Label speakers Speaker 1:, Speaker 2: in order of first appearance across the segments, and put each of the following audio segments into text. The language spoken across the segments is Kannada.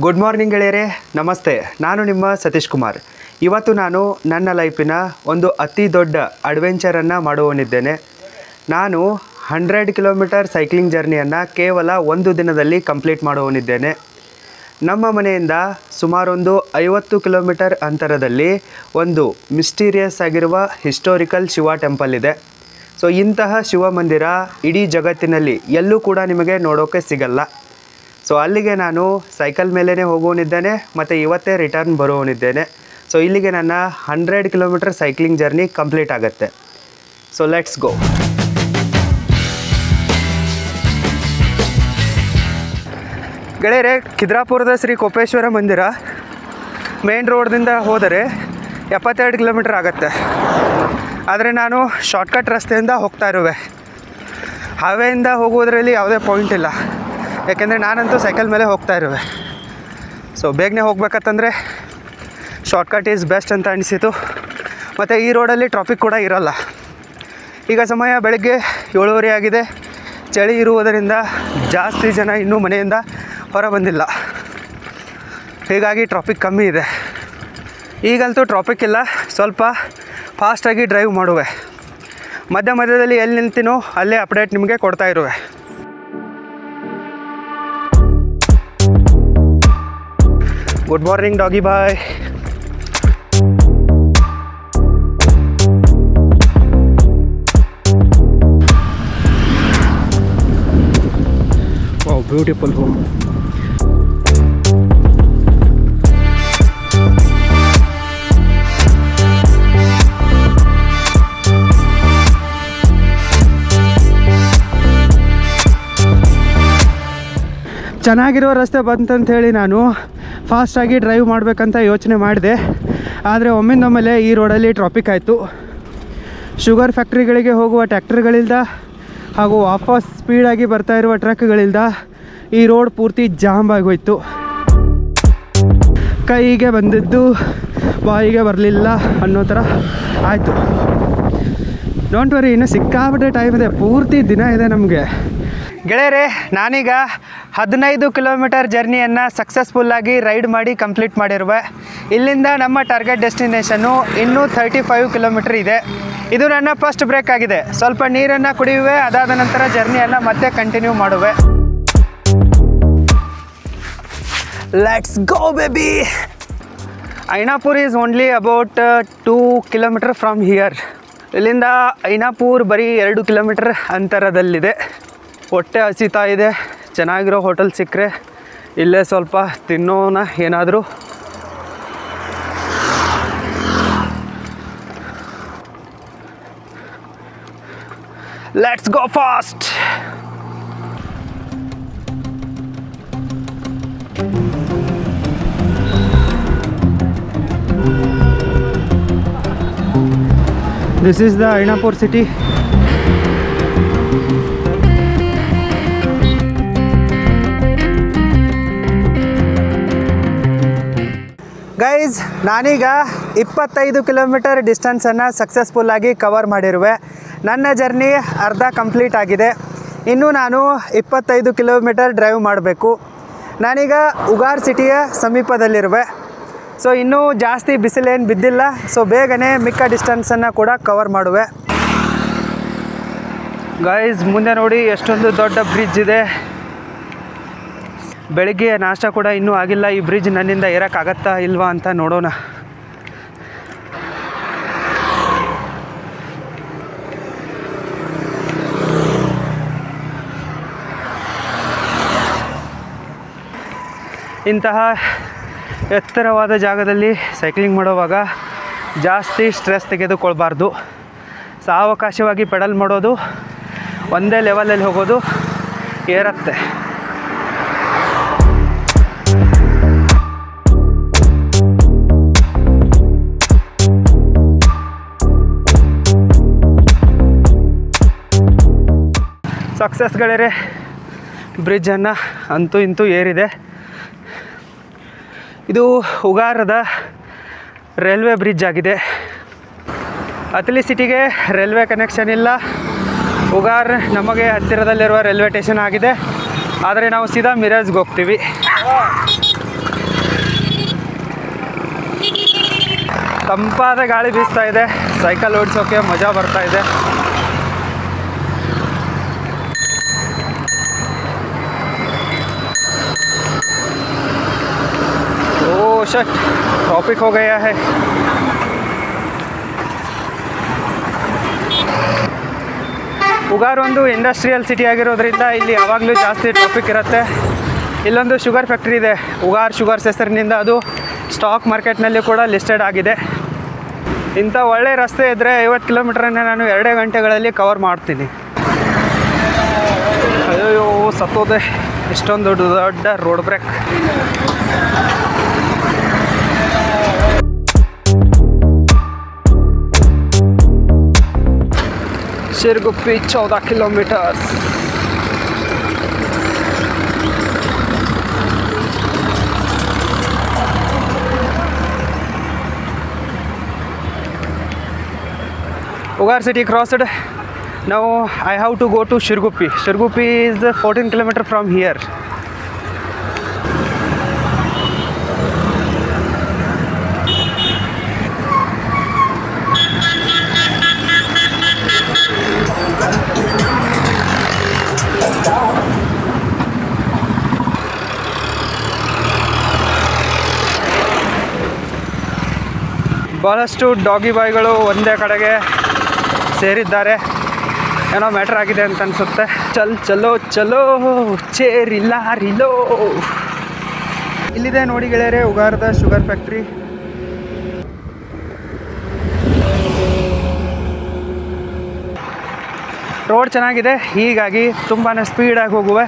Speaker 1: ಗುಡ್ ಮಾರ್ನಿಂಗ್ ಗೆಳೆಯರೇ, ನಮಸ್ತೆ. ನಾನು ನಿಮ್ಮ ಸತೀಶ್ ಕುಮಾರ್. ಇವತ್ತು ನಾನು ನನ್ನ ಲೈಫಿನ ಒಂದು ಅತಿ ದೊಡ್ಡ ಅಡ್ವೆಂಚರನ್ನು ಮಾಡುವವನಿದ್ದೇನೆ. ನಾನು 100 ಕಿಲೋಮೀಟರ್ ಸೈಕ್ಲಿಂಗ್ ಜರ್ನಿಯನ್ನು ಕೇವಲ ಒಂದು ದಿನದಲ್ಲಿ ಕಂಪ್ಲೀಟ್ ಮಾಡುವವನಿದ್ದೇನೆ. ನಮ್ಮ ಮನೆಯಿಂದ ಸುಮಾರೊಂದು 50 ಕಿಲೋಮೀಟರ್ ಅಂತರದಲ್ಲಿ ಒಂದು ಮಿಸ್ಟೀರಿಯಸ್ ಆಗಿರುವ ಹಿಸ್ಟೋರಿಕಲ್ ಶಿವ ಟೆಂಪಲ್ ಇದೆ. ಸೊ ಇಂತಹ ಶಿವ ಮಂದಿರ ಇಡೀ ಜಗತ್ತಿನಲ್ಲಿ ಎಲ್ಲೂ ಕೂಡ ನಿಮಗೆ ನೋಡೋಕ್ಕೆ ಸಿಗಲ್ಲ. ಸೊ ಅಲ್ಲಿಗೆ ನಾನು ಸೈಕಲ್ ಮೇಲೇ ಹೋಗುವನಿದ್ದೇನೆ ಮತ್ತು ಇವತ್ತೇ ರಿಟರ್ನ್ ಬರುವವನಿದ್ದೇನೆ. ಸೊ ಇಲ್ಲಿಗೆ ನನ್ನ 100 ಕಿಲೋಮೀಟರ್ ಸೈಕ್ಲಿಂಗ್ ಜರ್ನಿ ಕಂಪ್ಲೀಟ್ ಆಗುತ್ತೆ. So let's go. ಗೆಳೆಯರೆ, ಖಿದ್ರಾಪುರದ ಶ್ರೀ ಕೋಪೇಶ್ವರ ಮಂದಿರ ಮೇನ್ ರೋಡ್ದಿಂದ ಹೋದರೆ 72 ಕಿಲೋಮೀಟರ್ ಆಗುತ್ತೆ. ಆದರೆ ನಾನು ಶಾರ್ಟ್ಕಟ್ ರಸ್ತೆಯಿಂದ ಹೋಗ್ತಾ ಇರುವೆ. ಹಾವೇಯಿಂದ ಹೋಗುವುದರಲ್ಲಿ ಯಾವುದೇ ಪಾಯಿಂಟ್ ಇಲ್ಲ, ಯಾಕೆಂದರೆ ನಾನಂತೂ ಸೈಕಲ್ ಮೇಲೆ ಹೋಗ್ತಾ ಇರುವೆ. ಸೊ ಬೇಗನೆ ಹೋಗ್ಬೇಕಂತಂದರೆ ಶಾರ್ಟ್ಕಟ್ ಈಸ್ ಬೆಸ್ಟ್ ಅಂತ ಅನಿಸಿತು. ಮತ್ತು ಈ ರೋಡಲ್ಲಿ ಟ್ರಾಫಿಕ್ ಕೂಡ ಇರೋಲ್ಲ. ಈಗ ಸಮಯ ಬೆಳಗ್ಗೆ 7:30 ಆಗಿದೆ. ಚಳಿ ಇರುವುದರಿಂದ ಜಾಸ್ತಿ ಜನ ಇನ್ನೂ ಮನೆಯಿಂದ ಹೊರ ಬಂದಿಲ್ಲ, ಹೀಗಾಗಿ ಟ್ರಾಫಿಕ್ ಕಮ್ಮಿ ಇದೆ. ಈಗಂತೂ ಟ್ರಾಫಿಕ್ ಇಲ್ಲ, ಸ್ವಲ್ಪ ಫಾಸ್ಟಾಗಿ ಡ್ರೈವ್ ಮಾಡುವೆ. ಮಧ್ಯದಲ್ಲಿ ಎಲ್ಲಿ ನಿಲ್ತೀನೋ ಅಲ್ಲೇ ಅಪ್ಡೇಟ್ ನಿಮಗೆ ಕೊಡ್ತಾ ಇರುವೆ. Good morning doggy boy. Wow, beautiful home. ಚೆನ್ನಾಗಿರೋ ರಸ್ತೆ ಬಂತಂತ ಹೇಳಿ ನಾನು ಫಾಸ್ಟಾಗಿ ಡ್ರೈವ್ ಮಾಡಬೇಕಂತ ಯೋಚನೆ ಮಾಡಿದೆ. ಆದರೆ ಒಮ್ಮಿಂದೊಮ್ಮೆಲೆ ಈ ರೋಡಲ್ಲಿ ಟ್ರಾಫಿಕ್ ಆಯಿತು. ಶುಗರ್ ಫ್ಯಾಕ್ಟ್ರಿಗಳಿಗೆ ಹೋಗುವ ಟ್ಯಾಕ್ಟರ್ಗಳಿಂದ ಹಾಗೂ ವಾಪಸ್ ಸ್ಪೀಡಾಗಿ ಬರ್ತಾ ಇರುವ ಟ್ರಕ್ಗಳಿಂದ ಈ ರೋಡ್ ಪೂರ್ತಿ ಜಾಮ್ ಆಗೋಯ್ತು. ಕೈಗೆ ಬಂದಿದ್ದು ಬಾಯಿಗೆ ಬರಲಿಲ್ಲ ಅನ್ನೋ ಥರ ಆಯಿತು. ಡೋಂಟ್ ವರಿ, ಇನ್ನೂ ಸಿಕ್ಕಾಪಟ್ಟೆ ಟೈಮ್ ಇದೆ, ಪೂರ್ತಿ ದಿನ ಇದೆ ನಮಗೆ. ಗೆಳೆಯರೇ, ನಾನೀಗ 15 ಕಿಲೋಮೀಟರ್ ಜರ್ನಿಯನ್ನು ಸಕ್ಸಸ್ಫುಲ್ಲಾಗಿ ರೈಡ್ ಮಾಡಿ ಕಂಪ್ಲೀಟ್ ಮಾಡಿರುವೆ. ಇಲ್ಲಿಂದ ನಮ್ಮ ಟಾರ್ಗೆಟ್ ಡೆಸ್ಟಿನೇಷನ್ನು ಇನ್ನೂ 35 ಕಿಲೋಮೀಟರ್ ಇದೆ. ಇದು ನನ್ನ ಫಸ್ಟ್ ಬ್ರೇಕ್ ಆಗಿದೆ. ಸ್ವಲ್ಪ ನೀರನ್ನು ಕುಡಿಯುವೆ, ಅದಾದ ನಂತರ ಜರ್ನಿಯನ್ನು ಮತ್ತೆ ಕಂಟಿನ್ಯೂ ಮಾಡುವೆ. Let's go baby. Ainapur is only about 2 kilometre from here. ಇಲ್ಲಿಂದ ಐನಾಪುರ್ ಬರೀ 2 ಕಿಲೋಮೀಟರ್ ಅಂತರದಲ್ಲಿದೆ. ಹೊಟ್ಟೆ ಹಸಿತಾ ಇದೆ. ಚೆನ್ನಾಗಿರೋ ಹೋಟೆಲ್ ಸಿಕ್ಕರೆ ಇಲ್ಲೇ ಸ್ವಲ್ಪ ತಿನ್ನೋಣ ಏನಾದರೂ. Let's go fast. This is the Ainapur city. Guys, ನಾನೀಗ 25 ಕಿಲೋಮೀಟರ್ ಡಿಸ್ಟೆನ್ಸನ್ನು ಸಕ್ಸಸ್ಫುಲ್ಲಾಗಿ ಕವರ್ ಮಾಡಿರುವೆ. ನನ್ನ ಜರ್ನಿ ಅರ್ಧ ಕಂಪ್ಲೀಟ್ ಆಗಿದೆ. ಇನ್ನೂ ನಾನು 25 ಕಿಲೋಮೀಟರ್ ಡ್ರೈವ್ ಮಾಡಬೇಕು. ನಾನೀಗ ಉಗಾರ್ ಸಿಟಿಯ ಸಮೀಪದಲ್ಲಿರುವೆ. ಸೊ ಇನ್ನೂ ಜಾಸ್ತಿ ಬಿಸಿಲೇನು ಬಿದ್ದಿಲ್ಲ. ಸೊ ಬೇಗನೆ ಮಿಕ್ಕ ಡಿಸ್ಟೆನ್ಸನ್ನು ಕೂಡ ಕವರ್ ಮಾಡುವೆ. ಗೈಸ್, ಮುಂದೆ ನೋಡಿ ಎಷ್ಟೊಂದು ದೊಡ್ಡ ಬ್ರಿಡ್ಜ್ ಇದೆ. ಬೆಳಗ್ಗೆ ನಾಷ್ಟ ಕೂಡ ಇನ್ನೂ ಆಗಿಲ್ಲ. ಈ ಬ್ರಿಡ್ಜ್ ನನ್ನಿಂದ ಏರೋಕ್ಕಾಗತ್ತಾ ಇಲ್ವಾ ಅಂತ ನೋಡೋಣ. ಇಂತಹ ಎತ್ತರವಾದ ಜಾಗದಲ್ಲಿ ಸೈಕ್ಲಿಂಗ್ ಮಾಡುವಾಗ ಜಾಸ್ತಿ ಸ್ಟ್ರೆಸ್ ತೆಗೆದುಕೊಳ್ಬಾರ್ದು. ಸಾವಕಾಶವಾಗಿ ಪೆಡಲ್ ಮಾಡೋದು, ಒಂದೇ ಲೆವೆಲಲ್ಲಿ ಹೋಗೋದು ಏರುತ್ತೆ. ಸಕ್ಸಸ್ ಗೆಳೆಯರೆ, ಬ್ರಿಡ್ಜನ್ನು ಅಂತೂ ಇಂತೂ ಏರಿದೆ. ಇದು ಉಗಾರದ ರೈಲ್ವೆ ಬ್ರಿಡ್ಜ್ ಆಗಿದೆ. ಅಥಲಿ ಸಿಟಿಗೆ ರೈಲ್ವೆ ಕನೆಕ್ಷನ್ ಇಲ್ಲ. ಉಗಾರ್ ನಮಗೆ ಹತ್ತಿರದಲ್ಲಿರುವ ರೈಲ್ವೆ ಸ್ಟೇಷನ್ ಆಗಿದೆ. ಆದರೆ ನಾವು ಸೀದಾ ಮಿರಜ್ಗೆ ಹೋಗ್ತೀವಿ. ತಂಪಾದ ಗಾಳಿ ಬೀಸ್ತಾ ಇದೆ, ಸೈಕಲ್ ಓಡಿಸೋಕೆ ಮಜಾ ಬರ್ತಾ ಇದೆ. ಓ ಶಟ್, ಟ್ರಾಫಿಕ್ हो गया है. ಉಗಾರ್ ಒಂದು ಇಂಡಸ್ಟ್ರಿಯಲ್ ಸಿಟಿ ಆಗಿರೋದ್ರಿಂದ ಇಲ್ಲಿ ಯಾವಾಗಲೂ ಜಾಸ್ತಿ ಟ್ರಾಫಿಕ್ ಇರುತ್ತೆ. ಇಲ್ಲೊಂದು ಶುಗರ್ ಫ್ಯಾಕ್ಟ್ರಿ ಇದೆ, ಉಗಾರ್ ಶುಗರ್ಸ್ ಹೆಸರಿನಿಂದ. ಅದು ಸ್ಟಾಕ್ ಮಾರ್ಕೆಟ್ನಲ್ಲಿ ಕೂಡ ಲಿಸ್ಟೆಡ್ ಆಗಿದೆ. ಇಂಥ ಒಳ್ಳೆ ರಸ್ತೆ ಇದ್ದರೆ 50 ಕಿಲೋಮೀಟ್ರನ್ನೇ ನಾನು 2 ಗಂಟೆಗಳಲ್ಲಿ ಕವರ್ ಮಾಡ್ತೀನಿ. ಅಯ್ಯೋ ಸತ್ತೋದೆ, ಇಷ್ಟೊಂದು ದೊಡ್ಡ road break. Shirguppi 14 kilometre. Ugar city crossed. Now I have to go to Shirguppi. Shirguppi is 14 kilometers from here. ಭಾಳಷ್ಟು ಡಾಗಿ ಬಾಯ್ಗಳು ಒಂದೇ ಕಡೆಗೆ ಸೇರಿದ್ದಾರೆ. ಏನೋ ಮ್ಯಾಟ್ರ್ ಆಗಿದೆ ಅಂತ ಅನಿಸುತ್ತೆ. ಚಲೋ ಚಲೋ ಚೇರಿಲಾರಿಲೋ. ಇಲ್ಲಿದೆ ನೋಡಿ ಗೆಳೆಯರೆ ಉಗಾರದ ಶುಗರ್ ಫ್ಯಾಕ್ಟ್ರಿ. ರೋಡ್ ಚೆನ್ನಾಗಿದೆ, ಹೀಗಾಗಿ ತುಂಬಾ ಸ್ಪೀಡಾಗಿ ಹೋಗುವೆ.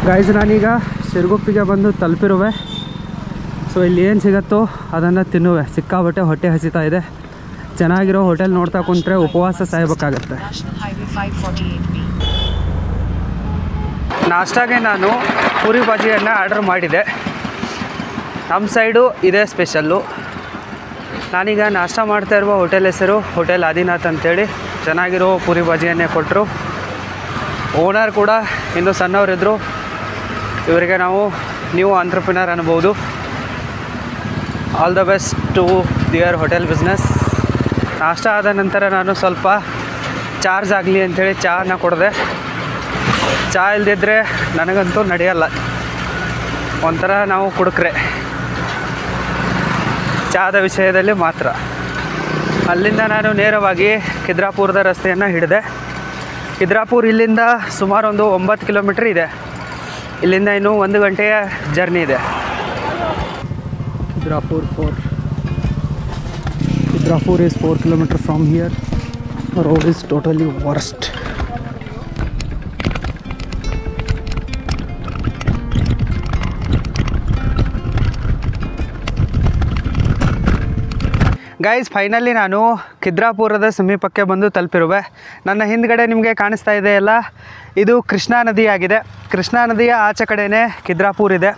Speaker 1: ಗೈಸ್, ನಾನೀಗ ಶಿರಗುಪ್ಪಿಗೆ ಬಂದು ತಲುಪಿರುವೆ. ಸೊ ಇಲ್ಲಿ ಏನು ಸಿಗುತ್ತೋ ಅದನ್ನು ತಿನ್ನುವೆ. ಸಿಕ್ಕಾಬಟ್ಟೆ ಹೊಟ್ಟೆ ಹಸಿತಾ ಇದೆ. ಚೆನ್ನಾಗಿರೋ ಹೋಟೆಲ್ ನೋಡ್ತಾ ಕುಂತ್ರೆ ಉಪವಾಸ ಸಾಯಬೇಕಾಗತ್ತೆ. ನಾಷ್ಟಾಗೆ ನಾನು ಪೂರಿ ಭಾಜಿಯನ್ನು ಆರ್ಡರ್ ಮಾಡಿದೆ. ನಮ್ಮ ಸೈಡು ಇದೇ ಸ್ಪೆಷಲ್ಲು. ನಾನೀಗ ನಾಷ್ಟ ಮಾಡ್ತಾ ಇರುವ ಹೋಟೆಲ್ ಹೆಸರು ಹೋಟೆಲ್ ಆದಿನಾಥ್ ಅಂತೇಳಿ. ಚೆನ್ನಾಗಿರೋ ಪೂರಿ ಭಾಜಿಯನ್ನೇ ಕೊಟ್ಟರು. ಓನರ್ ಕೂಡ ಇನ್ನೂ ಸಣ್ಣವರಿದ್ದರು. ಇವರಿಗೆ ನಾವು ನ್ಯೂ ಆಂಟ್ರಪ್ರಿನರ್ ಅನ್ಬೋದು. All the best to their hotel business. ನಾಷ್ಟ ಆದ ನಂತರ ನಾನು ಸ್ವಲ್ಪ ಚಾರ್ಜ್ ಆಗಲಿ ಅಂಥೇಳಿ ಚಹಾನ ಕೊಡಿದೆ. ಚಹಾ ಇಲ್ದಿದ್ರೆ ನನಗಂತೂ ನಡೆಯಲ್ಲ. ಒಂಥರ ನಾವು ಕುಡುಕ್ರೆ ಚಹಾದ ವಿಷಯದಲ್ಲಿ ಮಾತ್ರ. ಅಲ್ಲಿಂದ ನಾನು ನೇರವಾಗಿ ಖಿದ್ರಾಪುರದ ರಸ್ತೆಯನ್ನು ಹಿಡಿದೆ. ಖಿದ್ರಾಪುರ ಇಲ್ಲಿಂದ ಸುಮಾರು ಒಂದು 9 ಕಿಲೋಮೀಟ್ರ್ ಇದೆ. ಇಲ್ಲಿಂದ ಇನ್ನೂ 1 ಗಂಟೆಯ ಜರ್ನಿ ಇದೆ. Khidrapur is 4 kilometers from here. The road is totally worst. Guys, finally ನಾನು ಖಿದ್ರಾಪುರದ ಸಮೀಪಕ್ಕೆ ಬಂದು ತಲುಪಿರುವೆ. ನನ್ನ ಹಿಂದ್ಗಡೆ ನಿಮಗೆ ಕಾಣಿಸ್ತಾ ಇದೆಯಲ್ಲ, ಇದು ಕೃಷ್ಣಾ ನದಿಯಾಗಿದೆ. ಕೃಷ್ಣಾ ನದಿಯ ಆಚೆ ಕಡೆಯೇ ಖಿದ್ರಾಪುರ ಇದೆ.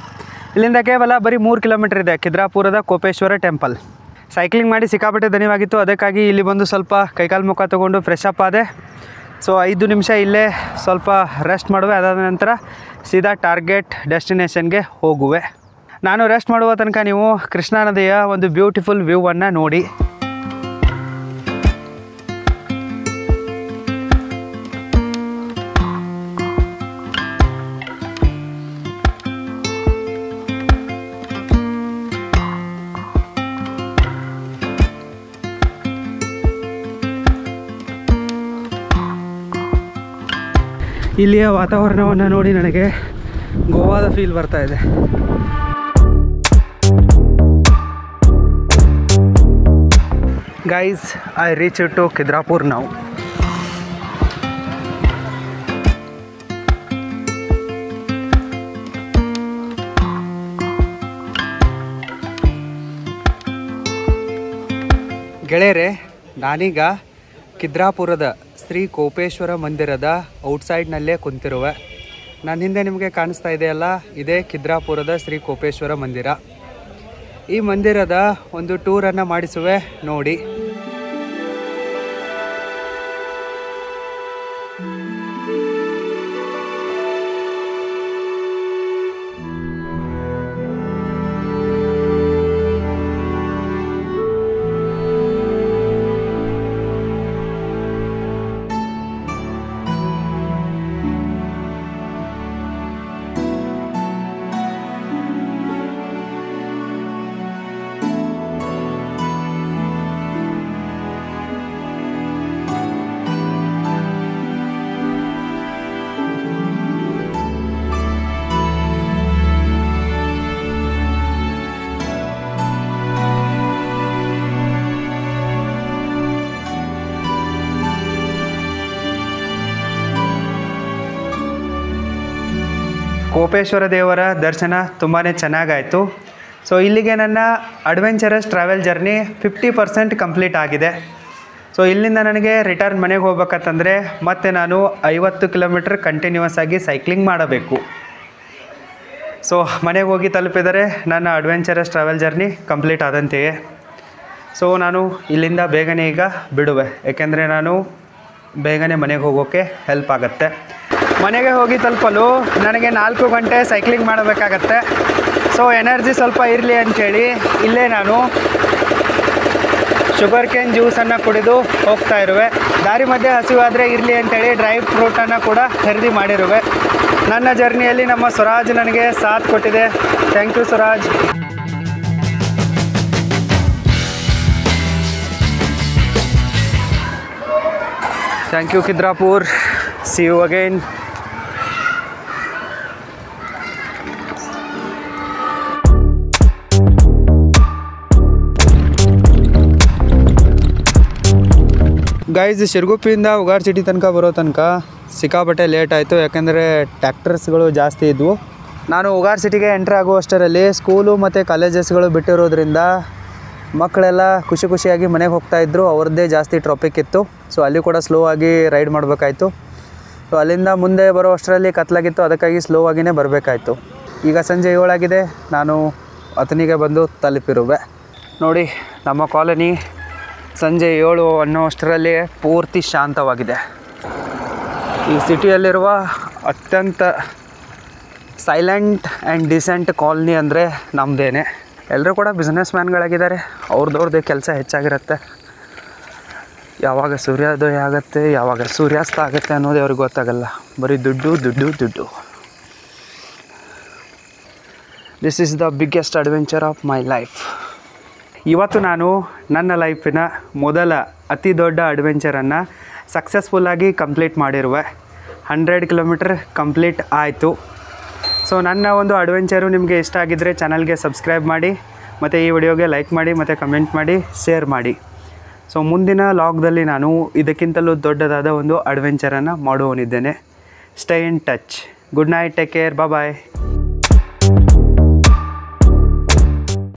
Speaker 1: ಇಲ್ಲಿಂದ ಕೇವಲ ಬರೀ 3 ಕಿಲೋಮೀಟರ್ ಇದೆ ಖಿದ್ರಾಪುರದ ಕೋಪೇಶ್ವರ ಟೆಂಪಲ್. ಸೈಕ್ಲಿಂಗ್ ಮಾಡಿ ಸಿಕ್ಕಾಪಟ್ಟೆ ದಣಿವಾಗಿತ್ತು. ಅದಕ್ಕಾಗಿ ಇಲ್ಲಿ ಬಂದು ಸ್ವಲ್ಪ ಕೈಕಾಲು ಮುಖ ತೊಗೊಂಡು ಫ್ರೆಶ್ ಅಪ್ ಆದೆ. ಸೊ 5 ನಿಮಿಷ ಇಲ್ಲೇ ಸ್ವಲ್ಪ ರೆಸ್ಟ್ ಮಾಡುವೆ. ಅದಾದ ನಂತರ ಸೀದಾ ಟಾರ್ಗೆಟ್ ಡೆಸ್ಟಿನೇಷನ್ಗೆ ಹೋಗುವೆ. ನಾನು ರೆಸ್ಟ್ ಮಾಡುವ ತನಕ ನೀವು ಕೃಷ್ಣಾ ನದಿಯ ಒಂದು ಬ್ಯೂಟಿಫುಲ್ ವ್ಯೂವನ್ನು ನೋಡಿ. ಇಲ್ಲಿಯ ವಾತಾವರಣವನ್ನು ನೋಡಿ ನನಗೆ ಗೋವಾದ ಫೀಲ್ ಬರ್ತಾ ಇದೆ. Guys, I reached to Khidrapur now. ಗೆಳೆಯರೆ, ನಾನೀಗ ಖಿದ್ರಾಪುರದ ಶ್ರೀ ಕೋಪೇಶ್ವರ ಮಂದಿರದ ಔಟ್ಸೈಡ್ನಲ್ಲೇ ಕುಂತಿರುವೆ. ನನ್ನ ಹಿಂದೆ ನಿಮಗೆ ಕಾಣಿಸ್ತಾ ಇದೆಯಲ್ಲ, ಇದೇ ಖಿದ್ರಾಪುರದ ಶ್ರೀ ಕೋಪೇಶ್ವರ ಮಂದಿರ. ಈ ಮಂದಿರದ ಒಂದು ಟೂರನ್ನು ಮಾಡಿಸುವೆ ನೋಡಿ. ಕೋಪೇಶ್ವರ ದೇವರ ದರ್ಶನ ತುಂಬಾ ಚೆನ್ನಾಗಾಯಿತು. ಸೊ ಇಲ್ಲಿಗೆ ನನ್ನ ಅಡ್ವೆಂಚರಸ್ ಟ್ರಾವೆಲ್ ಜರ್ನಿ 50% ಕಂಪ್ಲೀಟ್ ಆಗಿದೆ. ಸೊ ಇಲ್ಲಿಂದ ನನಗೆ ರಿಟರ್ನ್ ಮನೆಗೆ ಹೋಗ್ಬೇಕಂತಂದರೆ ಮತ್ತೆ ನಾನು 50 ಕಿಲೋಮೀಟ್ರ್ ಕಂಟಿನ್ಯೂಸ್ ಆಗಿ ಸೈಕ್ಲಿಂಗ್ ಮಾಡಬೇಕು. ಸೊ ಮನೆಗೆ ಹೋಗಿ ತಲುಪಿದರೆ ನನ್ನ ಅಡ್ವೆಂಚರಸ್ ಟ್ರಾವೆಲ್ ಜರ್ನಿ ಕಂಪ್ಲೀಟ್ ಆದಂತೆಯೇ. ಸೊ ನಾನು ಇಲ್ಲಿಂದ ಬೇಗನೆ ಈಗ ಬಿಡುವೆ, ಏಕೆಂದರೆ ನಾನು ಬೇಗನೆ ಮನೆಗೆ ಹೋಗೋಕ್ಕೆ ಹೆಲ್ಪ್ ಆಗುತ್ತೆ. ಮನೆಗೆ ಹೋಗಿ ತಲುಪಲು ನನಗೆ 4 ಗಂಟೆ ಸೈಕ್ಲಿಂಗ್ ಮಾಡಬೇಕಾಗತ್ತೆ. ಸೊ ಎನರ್ಜಿ ಸ್ವಲ್ಪ ಇರಲಿ ಅಂಥೇಳಿ ಇಲ್ಲೇ ನಾನು ಶುಗರ್ ಕೇನ್ ಜ್ಯೂಸನ್ನು ಕುಡಿದು ಹೋಗ್ತಾ ಇರುವೆ. ದಾರಿ ಮಧ್ಯೆ ಹಸಿವಾದರೆ ಇರಲಿ ಅಂಥೇಳಿ ಡ್ರೈ ಫ್ರೂಟನ್ನು ಕೂಡ ಖರೀದಿ ಮಾಡಿರುವೆ. ನನ್ನ ಜರ್ನಿಯಲ್ಲಿ ನಮ್ಮ ಸ್ವರಾಜ್ ನನಗೆ ಸಾಥ್ ಕೊಟ್ಟಿದೆ. Thank you Swaraj. Thank you Khidrapur. See you again. Guys, ಶಿರಗುಪ್ಪಿಯಿಂದ ಉಗಾರ್ ಸಿಟಿ ತನಕ ಬರೋ ತನಕ ಸಿಕ್ಕಾಪಟ್ಟೆ ಲೇಟ್ ಆಯಿತು, ಯಾಕೆಂದರೆ ಟ್ಯಾಕ್ಟರ್ಸ್ಗಳು ಜಾಸ್ತಿ ಇದ್ವು. ನಾನು ಉಗಾರ್ ಸಿಟಿಗೆ ಎಂಟ್ರ್ ಆಗುವಷ್ಟರಲ್ಲಿ ಸ್ಕೂಲು ಮತ್ತು ಕಾಲೇಜಸ್ಗಳು ಬಿಟ್ಟಿರೋದ್ರಿಂದ ಮಕ್ಕಳೆಲ್ಲ ಖುಷಿಯಾಗಿ ಮನೆಗೆ ಹೋಗ್ತಾಯಿದ್ರು. ಅವ್ರದ್ದೇ ಜಾಸ್ತಿ ಟ್ರಾಫಿಕ್ ಇತ್ತು. ಸೊ ಅಲ್ಲಿ ಕೂಡ ಸ್ಲೋ ಆಗಿ ರೈಡ್ ಮಾಡಬೇಕಾಯ್ತು. ಸೊ ಅಲ್ಲಿಂದ ಮುಂದೆ ಬರೋ ಅಷ್ಟರಲ್ಲಿ ಕತ್ಲಾಗಿತ್ತು, ಅದಕ್ಕಾಗಿ ಸ್ಲೋ ಆಗಿಯೇ ಬರಬೇಕಾಯ್ತು. ಈಗ ಸಂಜೆ 7 ಆಗಿದೆ. ನಾನು ಅತನಿಗೆ ಬಂದು ತಲುಪಿರುವೆ. ನೋಡಿ, ನಮ್ಮ ಕಾಲನಿ ಸಂಜೆ 7 ಅನ್ನೋ ಅಷ್ಟರಲ್ಲಿ ಪೂರ್ತಿ ಶಾಂತವಾಗಿದೆ. ಈ ಸಿಟಿಯಲ್ಲಿರುವ ಅತ್ಯಂತ ಸೈಲೆಂಟ್ ಆ್ಯಂಡ್ ಡಿಸೆಂಟ್ ಕಾಲನಿ ಅಂದರೆ ನಮ್ಮದೇನೆ. ಎಲ್ಲರೂ ಕೂಡ ಬಿಸ್ನೆಸ್ ಮ್ಯಾನ್ಗಳಾಗಿದ್ದಾರೆ. ಅವ್ರದ್ದೇ ಕೆಲಸ ಹೆಚ್ಚಾಗಿರುತ್ತೆ. ಯಾವಾಗ ಸೂರ್ಯೋದಯ ಆಗುತ್ತೆ, ಯಾವಾಗ ಸೂರ್ಯಾಸ್ತ ಆಗುತ್ತೆ ಅನ್ನೋದು ಅವ್ರಿಗೆ ಗೊತ್ತಾಗಲ್ಲ. ಬರೀ ದುಡ್ಡು ದುಡ್ಡು ದುಡ್ಡು. This is the biggest adventure of my life. ಇವತ್ತು ನಾನು ನನ್ನ ಲೈಫಿನ ಮೊದಲ ಅತಿ ದೊಡ್ಡ ಅಡ್ವೆಂಚರನ್ನು ಸಕ್ಸಸ್ಫುಲ್ಲಾಗಿ ಕಂಪ್ಲೀಟ್ ಮಾಡಿರುವೆ. 100 ಕಿಲೋಮೀಟರ್ ಕಂಪ್ಲೀಟ್ ಆಯಿತು. ಸೊ ನನ್ನ ಒಂದು ಅಡ್ವೆಂಚರು ನಿಮಗೆ ಇಷ್ಟ ಆಗಿದ್ದರೆ ಚಾನಲ್ಗೆ ಸಬ್ಸ್ಕ್ರೈಬ್ ಮಾಡಿ, ಮತ್ತು ಈ ವಿಡಿಯೋಗೆ ಲೈಕ್ ಮಾಡಿ, ಮತ್ತು ಕಮೆಂಟ್ ಮಾಡಿ, ಶೇರ್ ಮಾಡಿ. ಸೊ ಮುಂದಿನ ಲಾಗ್ದಲ್ಲಿ ನಾನು ಇದಕ್ಕಿಂತಲೂ ದೊಡ್ಡದಾದ ಒಂದು ಅಡ್ವೆಂಚರನ್ನು ಮಾಡುವನಿದ್ದೇನೆ. Stay in touch. Good night, take care, bye.